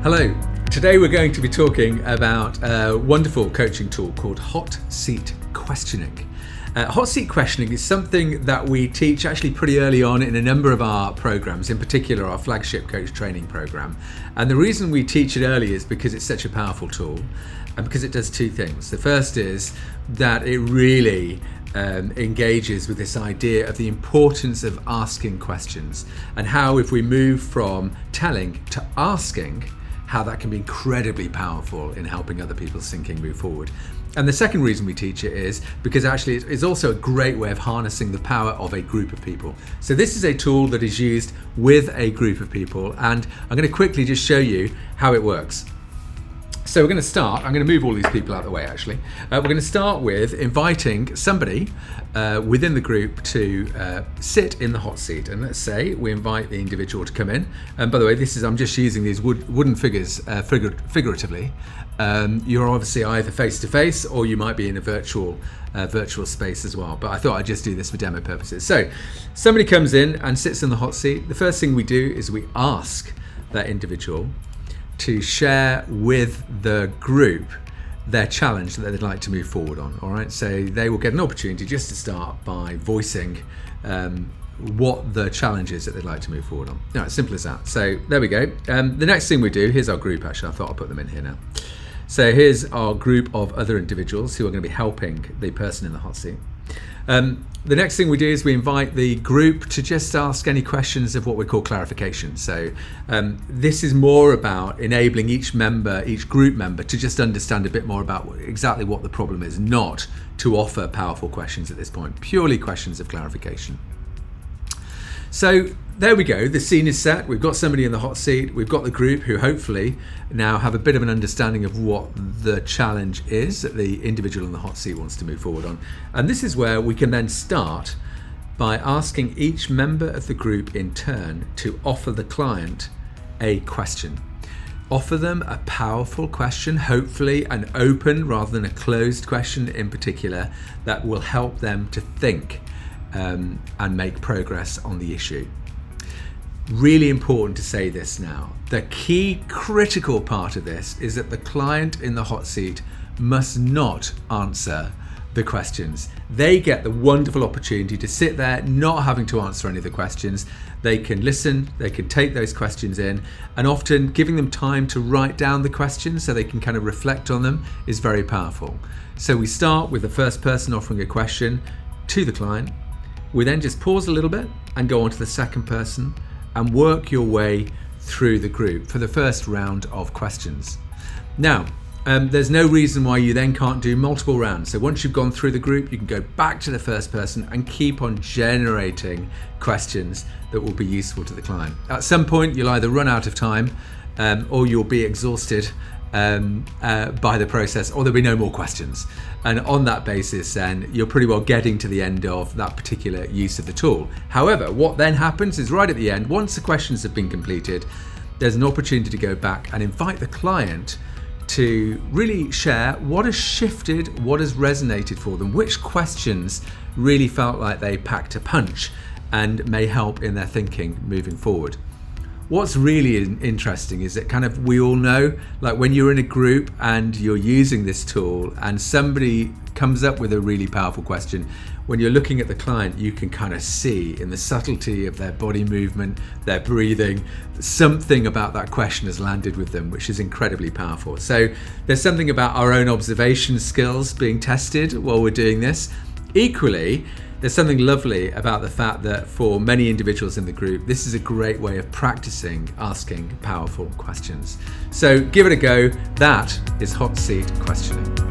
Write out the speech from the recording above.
Hello. Today we're going to be talking about a wonderful coaching tool called Hot Seat Questioning. Hot seat questioning is something that we teach actually pretty early on in a number of our programs, in particular our flagship coach training program. And the reason we teach it early is because it's such a powerful tool and because it does two things. The first is that it really engages with this idea of the importance of asking questions and how if we move from telling to asking, how that can be incredibly powerful in helping other people's thinking move forward. And the second reason we teach it is because actually it's also a great way of harnessing the power of a group of people. So this is a tool that is used with a group of people, and I'm going to quickly just show you how it works. So we're going to start, I'm going to move all these people out of the way actually. We're going to start with inviting somebody within the group to sit in the hot seat. And let's say we invite the individual to come in. And by the way, I'm just using these wooden figures figuratively. You're obviously either face to face or you might be in a virtual space as well. But I thought I'd just do this for demo purposes. So somebody comes in and sits in the hot seat. The first thing we do is we ask that individual to share with the group their challenge that they'd like to move forward on. All right, so they will get an opportunity just to start by voicing what the challenge is that they'd like to move forward on. No, it's simple as that. So there we go. The next thing we do, here's our group actually. I thought I'll put them in here now. So here's our group of other individuals who are going to be helping the person in the hot seat. The next thing we do is we invite the group to just ask any questions of what we call clarification. So this is more about enabling each group member to just understand a bit more about exactly what the problem is, not to offer powerful questions at this point, purely questions of clarification. So there we go, the scene is set, we've got somebody in the hot seat, we've got the group who hopefully now have a bit of an understanding of what the challenge is that the individual in the hot seat wants to move forward on. And this is where we can then start by asking each member of the group in turn to offer the client a question. Offer them a powerful question, hopefully an open rather than a closed question in particular, that will help them to think and make progress on the issue. Really important to say this now. The key critical part of this is that the client in the hot seat must not answer the questions. They get the wonderful opportunity to sit there not having to answer any of the questions. They can listen, they can take those questions in, and often giving them time to write down the questions so they can kind of reflect on them is very powerful. So we start with the first person offering a question to the client. We then just pause a little bit and go on to the second person and work your way through the group for the first round of questions. Now, there's no reason why you then can't do multiple rounds. So once you've gone through the group, you can go back to the first person and keep on generating questions that will be useful to the client. At some point, you'll either run out of time or you'll be exhausted by the process, or there'll be no more questions. And on that basis, then you're pretty well getting to the end of that particular use of the tool. However, what then happens is right at the end, once the questions have been completed, there's an opportunity to go back and invite the client to really share what has shifted, what has resonated for them, which questions really felt like they packed a punch and may help in their thinking moving forward. What's really interesting is that kind of we all know, like when you're in a group and you're using this tool and somebody comes up with a really powerful question, when you're looking at the client, you can kind of see in the subtlety of their body movement, their breathing, something about that question has landed with them, which is incredibly powerful. So there's something about our own observation skills being tested while we're doing this. Equally, there's something lovely about the fact that for many individuals in the group, this is a great way of practicing asking powerful questions. So give it a go. That is hot seat questioning.